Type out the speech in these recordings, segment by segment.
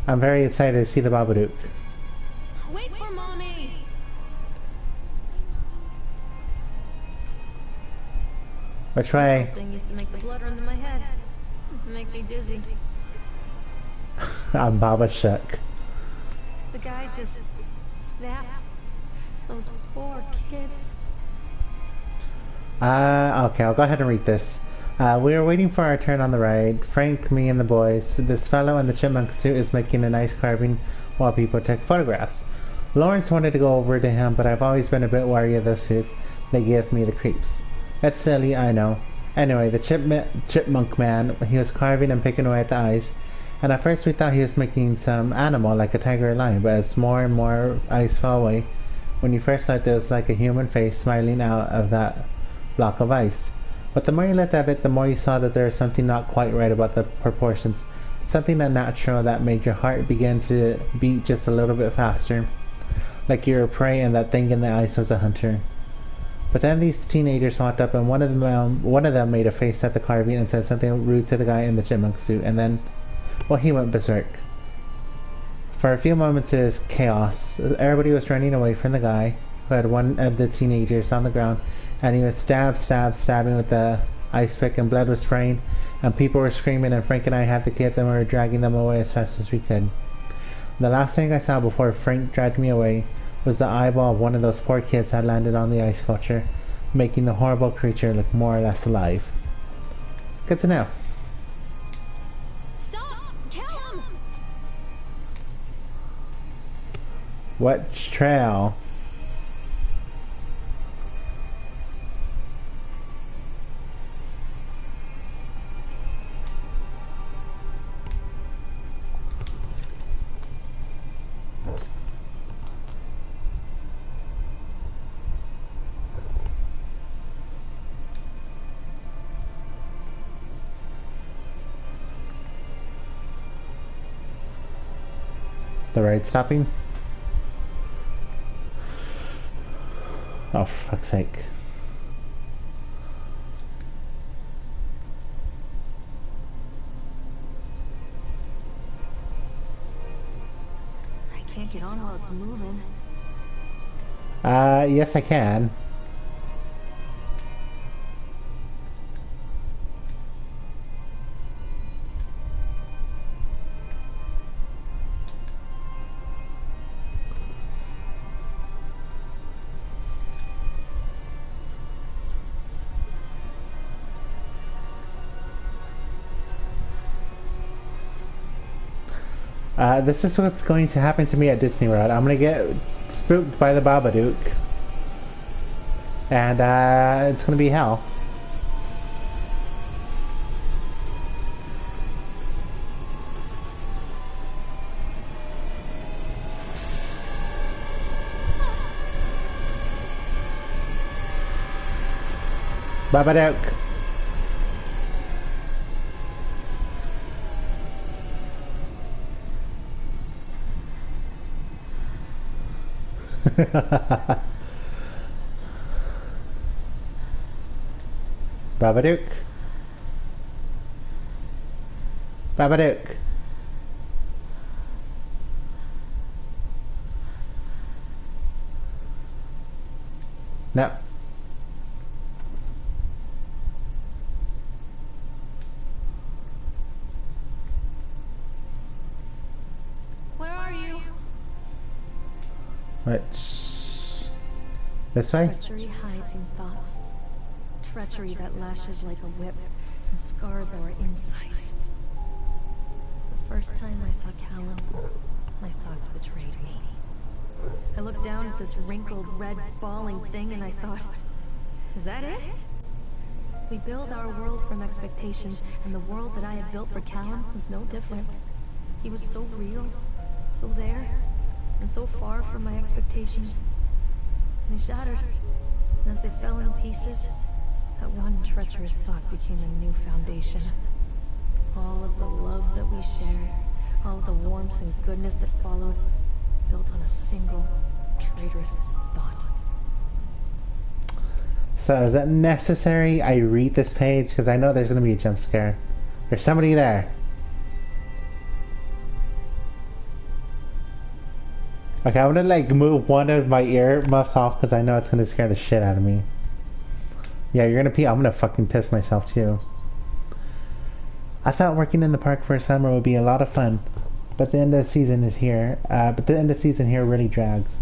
I'm very excited to see the Babadook. Wait for mommy! Which way? Something used to make the blood run to my head. Make me dizzy. I'm Baba shook. The guy just snapped. Those poor kids. Okay, I'll go ahead and read this. We were waiting for our turn on the ride. Frank, me, and the boys. This fellow in the chipmunk suit is making a nice carving while people take photographs. Lawrence wanted to go over to him, but I've always been a bit wary of those suits. They give me the creeps. It's silly, I know. Anyway, the chipmunk man, he was carving and picking away at the ice, and at first we thought he was making some animal like a tiger or lion, but as more and more ice fell away, when you first looked it was like a human face smiling out of that block of ice. But the more you looked at it, the more you saw that there was something not quite right about the proportions, something unnatural that made your heart begin to beat just a little bit faster, like you were prey and that thing in the ice was a hunter. But then these teenagers walked up and one of them made a face at the carving and said something rude to the guy in the chipmunk suit, and then, well, he went berserk. For a few moments it was chaos. Everybody was running away from the guy who had one of the teenagers on the ground, and he was stabbing with the ice pick, and blood was spraying, and people were screaming, and Frank and I had the kids and we were dragging them away as fast as we could. The last thing I saw before Frank dragged me away was the eyeball of one of those poor kids had landed on the ice sculpture, making the horrible creature look more or less alive. Good to know. Stop! Kill him! Which trail? The ride stopping? Oh, for fuck's sake. I can't get on while it's moving. Yes I can. This is what's going to happen to me at Disney World. I'm gonna get spooked by the Babadook. And, it's gonna be hell. Babadook! Babadook. Babadook. No. Where are you? Which... this way? Treachery hides in thoughts. Treachery that lashes like a whip and scars our insides. The first time I saw Callum, my thoughts betrayed me. I looked down at this wrinkled, red, bawling thing and I thought, is that it? We build our world from expectations, and the world that I had built for Callum was no different. He was so real, so there, and so far from my expectations. And they shattered, and as they fell in pieces, that one treacherous thought became a new foundation. All of the love that we shared, all of the warmth and goodness that followed, built on a single, traitorous thought. So is it necessary I read this page? Because I know there's going to be a jump scare. There's somebody there. Okay, I'm gonna like move one of my ear muffs off because I know it's gonna scare the shit out of me. Yeah, you're gonna pee. I'm gonna fucking piss myself too. I thought working in the park for a summer would be a lot of fun, but the end of the season is here. But the end of the season here really drags.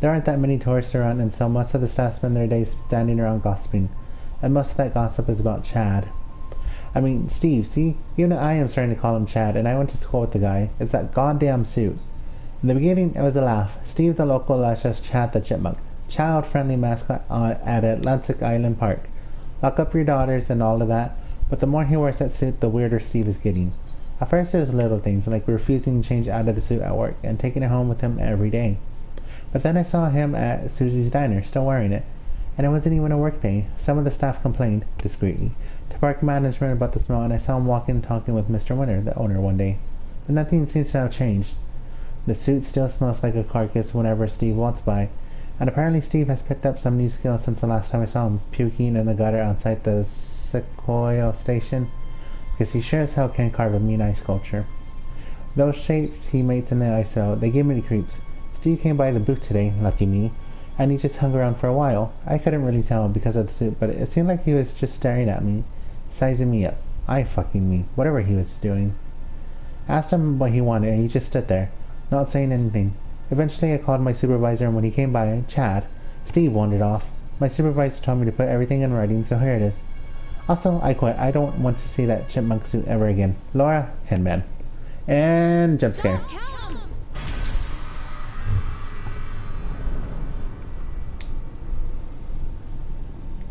There aren't that many tourists around, and so most of the staff spend their days standing around gossiping. And most of that gossip is about Chad. I mean, Steve, see? Even I am starting to call him Chad, and I went to school with the guy. It's that goddamn suit. In the beginning, it was a laugh. Steve the local luscious Chad the Chipmunk, child-friendly mascot at Atlantic Island Park. Lock up your daughters and all of that, but the more he wears that suit, the weirder Steve is getting. At first it was little things, like refusing to change out of the suit at work and taking it home with him every day. But then I saw him at Susie's Diner, still wearing it. And it wasn't even a work day. Some of the staff complained, discreetly, to park management about the smell, and I saw him walking and talking with Mr. Winter, the owner, one day. But nothing seems to have changed. The suit still smells like a carcass whenever Steve walks by, and apparently Steve has picked up some new skills since the last time I saw him, puking in the gutter outside the Sequoia station, because he sure as hell can carve a mean ice sculpture. Those shapes he makes in the ice, though, they give me the creeps. Steve came by the booth today, lucky me, and he just hung around for a while. I couldn't really tell because of the suit, but it seemed like he was just staring at me, sizing me up. Eye-fucking me, whatever he was doing. I asked him what he wanted, and he just stood there, not saying anything. Eventually I called my supervisor, and when he came by, Chad, Steve wandered off. My supervisor told me to put everything in writing, so here it is. Also, I quit. I don't want to see that chipmunk suit ever again. Laura, Henman. And jump scare.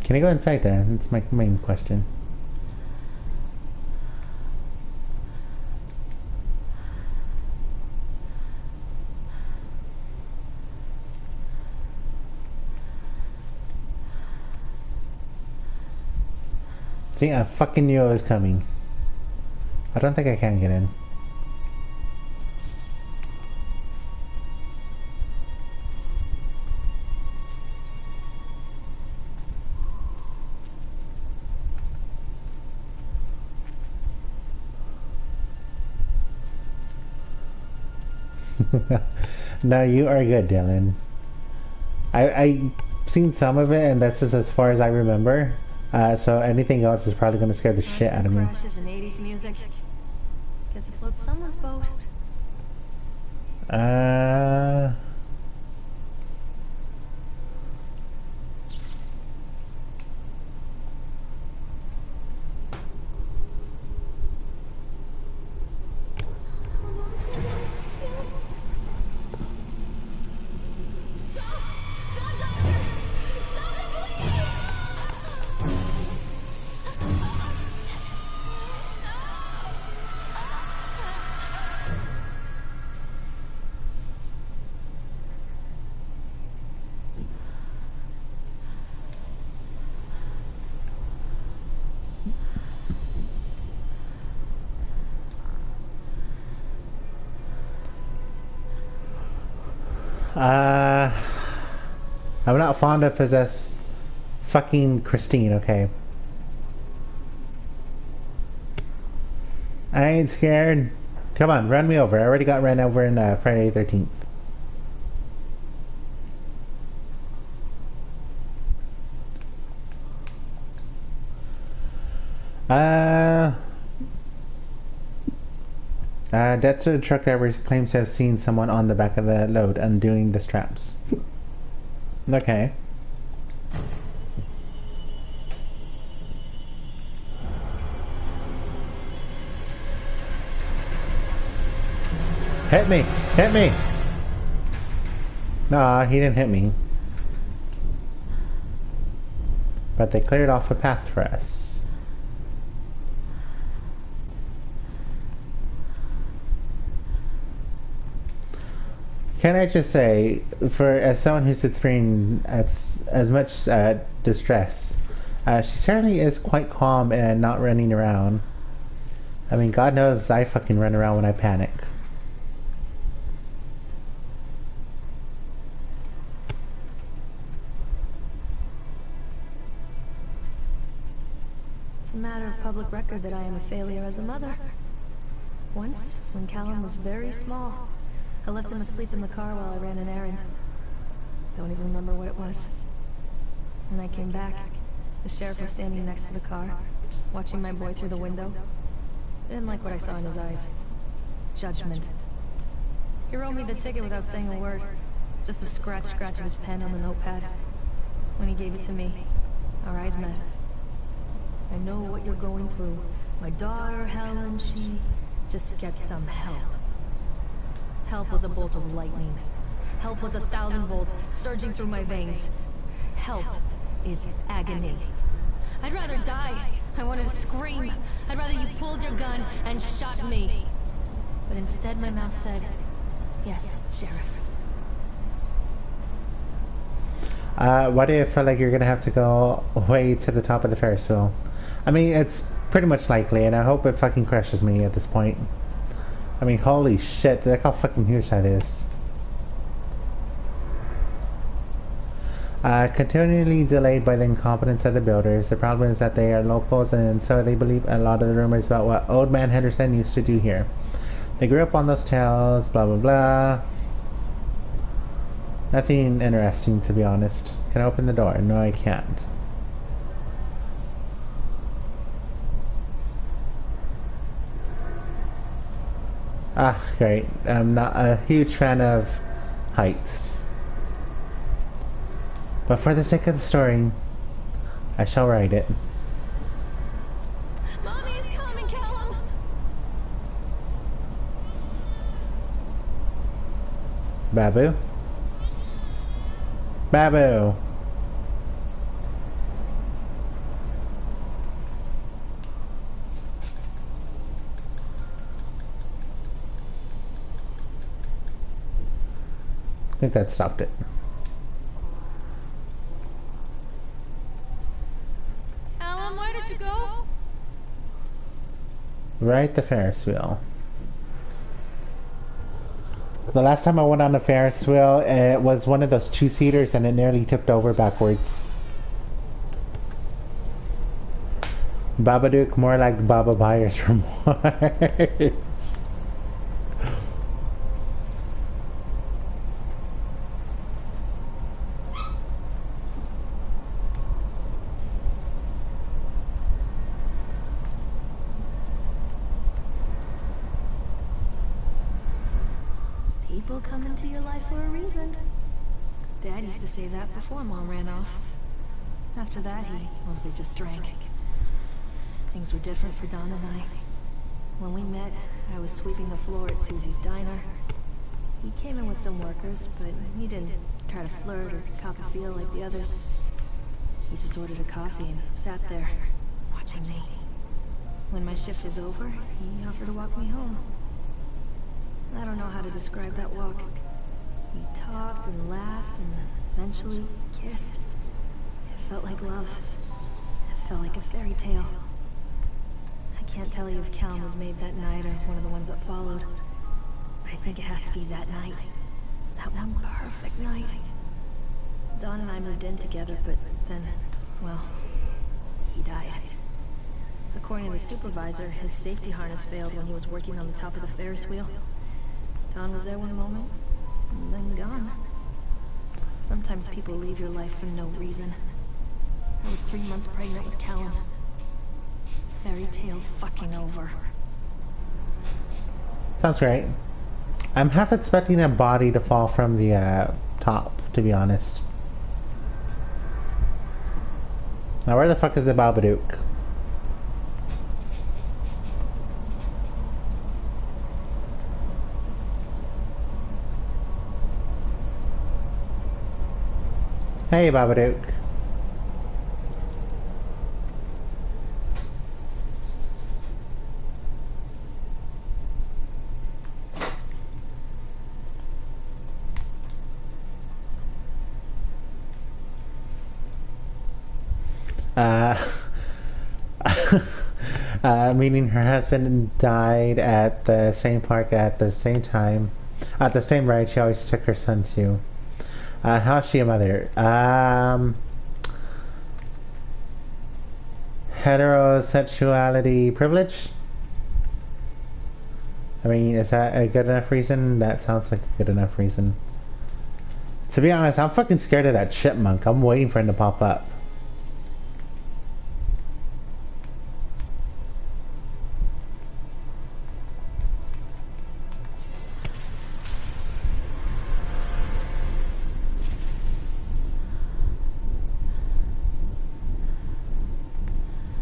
Can I go inside there? That's my main question. See, I fucking knew it was coming. I don't think I can get in. No, you are good, Dylan. I seen some of it, and that's just as far as I remember. So anything else is probably gonna scare the shit out of me. Crashes and 80s music. Guess it floats someone's boat. I'm not fond of possess fucking Christine, okay? I ain't scared. Come on, run me over. I already got ran over in Friday the 13th. Death to the truck driver claims to have seen someone on the back of the load undoing the straps. Okay. Hit me! Hit me! Nah, he didn't hit me. But they cleared off a path for us. Can I just say, as someone who's experiencing as much distress, she certainly is quite calm and not running around. I mean, God knows I fucking run around when I panic. It's a matter of public record that I am a failure as a mother. Once, when Callum was very small, I left him asleep in the car while I ran an errand. Don't even remember what it was. When I came back, the sheriff was standing next to the car, watching my boy through the window. I didn't like what I saw in his eyes. Judgment. He wrote me the ticket without saying a word. Just the scratch of his pen on the notepad. When he gave it to me, our eyes met. I know what you're going through. My daughter, Helen, she just gets some help. Help was a bolt of lightning. Help was 1,000 volts surging through my veins. Help is agony. I'd rather die. I wanted to scream. I'd rather you pulled your gun and shot me. But instead my mouth said, yes, Sheriff. Why do you feel like you're gonna have to go way to the top of the Ferris wheel? I mean, it's pretty much likely, and I hope it fucking crushes me at this point. I mean, holy shit, look how fucking huge that is. Continually delayed by the incompetence of the builders. The problem is that they are locals, and so they believe a lot of the rumors about what Old Man Henderson used to do here. They grew up on those tales, blah blah blah. Nothing interesting, to be honest. Can I open the door? No, I can't. Ah, great. I'm not a huge fan of heights. But for the sake of the story, I shall write it. Mommy is coming, Callum! Babu? Babu! I think that stopped it. Callum, where did you go? Right, the Ferris wheel. The last time I went on a Ferris wheel, it was one of those two-seaters and it nearly tipped over backwards. Babadook, more like Baba Buyers from Mars. People come into your life for a reason. Dad used to say that before Mom ran off. After that, he mostly just drank. Things were different for Don and I. When we met, I was sweeping the floor at Susie's diner. He came in with some workers, but he didn't try to flirt or cop a feel like the others. He just ordered a coffee and sat there, watching me. When my shift was over, he offered to walk me home. I don't know how to describe that walk. We talked and laughed and eventually kissed. It felt like love. It felt like a fairy tale. I can't tell you if Callum was made that night or one of the ones that followed. But I think it has to be that night. That one perfect night. Don and I moved in together, but then, well, he died. According to the supervisor, his safety harness failed when he was working on the top of the Ferris wheel. Don was there one moment, and then gone. Sometimes people leave your life for no reason. I was 3 months pregnant with Callum. Fairy tale fucking over. Sounds great. I'm half expecting a body to fall from the top, to be honest. Now where the fuck is the Babadook? Hey, Babadook. Meaning her husband died at the same park at the same time, at the same ride she always took her son to. How's she a mother? Heterosexuality privilege? I mean, is that a good enough reason? That sounds like a good enough reason. To be honest, I'm fucking scared of that chipmunk. I'm waiting for him to pop up.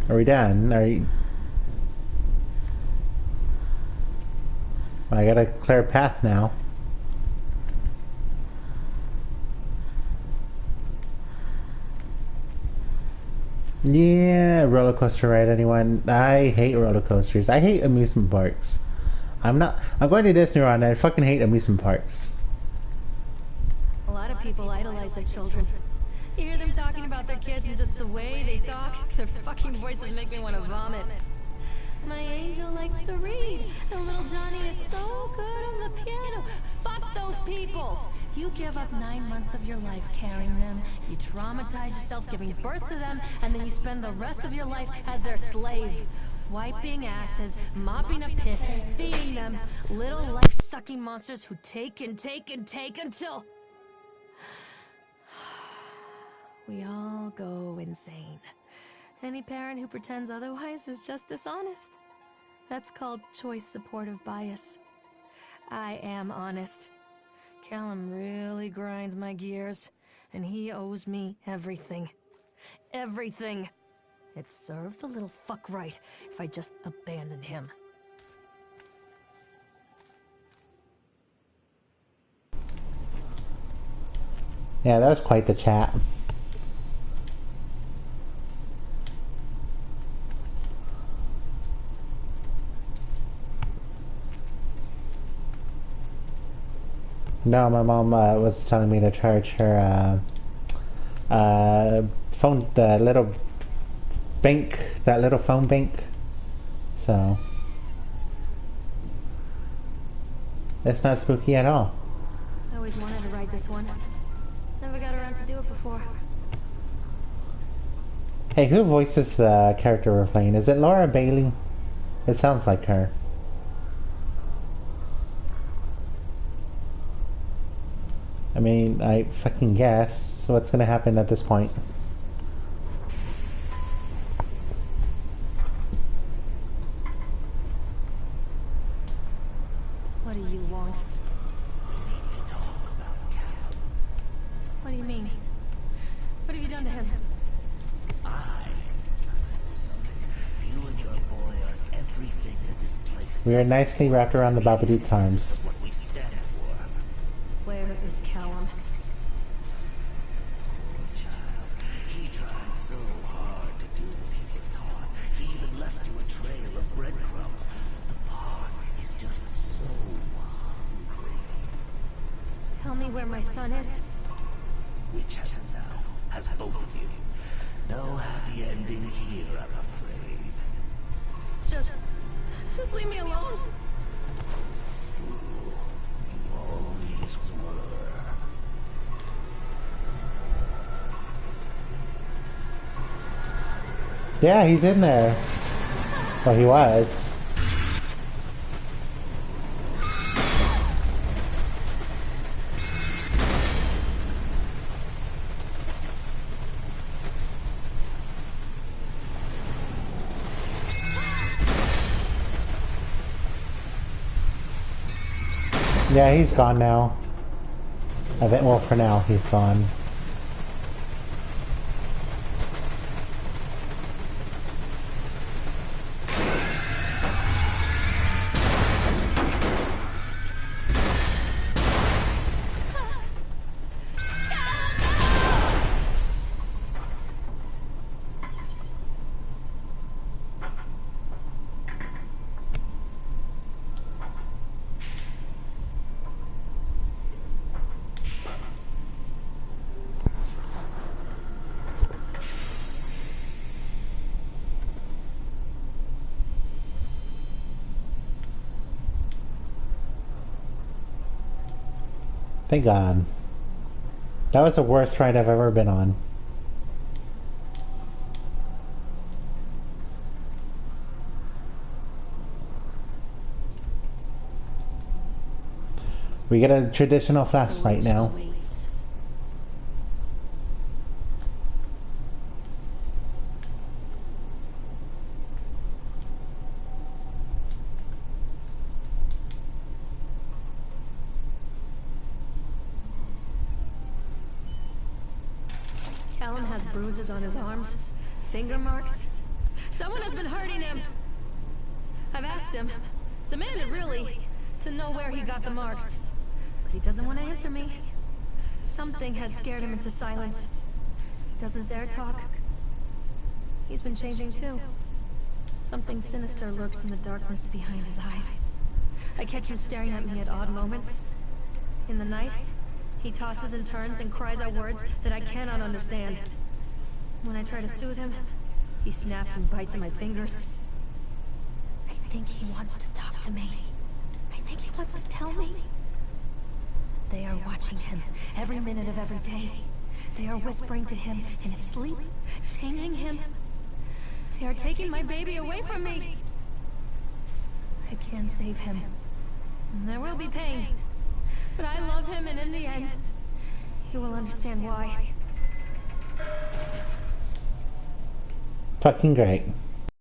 Are we done? Are you... I got a clear path now. Yeah, roller coaster ride, anyone? I hate roller coasters. I hate amusement parks. I'm going to Disney World and I fucking hate amusement parks. A lot of people idolize their children. You hear them talking about their kids and just the way they talk, their fucking voices make me want to vomit. My angel likes to read, and little Johnny is so good on the piano. Fuck those people! You give up 9 months of your life carrying them, you traumatize yourself giving birth to them, and then you spend the rest of your life as their slave. Wiping asses, mopping up piss, feeding them. Little life-sucking monsters who take and take and take until... we all go insane. Any parent who pretends otherwise is just dishonest. That's called choice supportive bias. I am honest. Callum really grinds my gears, and he owes me everything. Everything. It'd serve the little fuck right if I just abandoned him. Yeah, that was quite the chat. No, my mom was telling me to charge her phone, the little bank, that little phone bank. So it's not spooky at all. I always wanted to ride this one. Never got around to do it before. Hey, who voices the character we're playing? Is it Laura Bailey? It sounds like her. I mean, I fucking guess what's gonna happen at this point. What do you want? We need to talk about Cal. What do you mean? What have you done to him? That's insulting. You and your boy are everything that this place We are needs. nicely wrapped around the Babadook's arms. This is what we stand for. Where is Callum? Poor child. He tried so hard to do what he was taught. He even left you a trail of breadcrumbs. But the pawn is just so hungry. Tell me where my son is. Which has him now? Has both of you. No happy ending here, I'm afraid. Just leave me alone. Fool. You always were. Yeah, he's in there. Well, he was. Yeah, he's gone now. I think, well, for now, he's gone. Thank God. That was the worst ride I've ever been on. We get a traditional flashlight now. Waits. Callum has bruises on his arms, finger marks. Someone has been hurting him. I've asked him, demanded really, to know where he got the marks. But he doesn't want to answer me. Something has scared him into silence. He doesn't dare talk. He's been changing too. Something sinister lurks in the darkness behind his eyes. I catch him staring at me at odd moments. In the night, he tosses and turns and cries out words that I cannot understand. When I try to soothe him, he snaps and bites at my fingers. I think he wants to talk to me. I think he wants to tell me. They are watching him every minute of every day. They are whispering to him in his sleep, changing him. They are taking my baby away from me. I can't save him. There will be pain. But I love him, and in the end, he will understand why. Fucking great.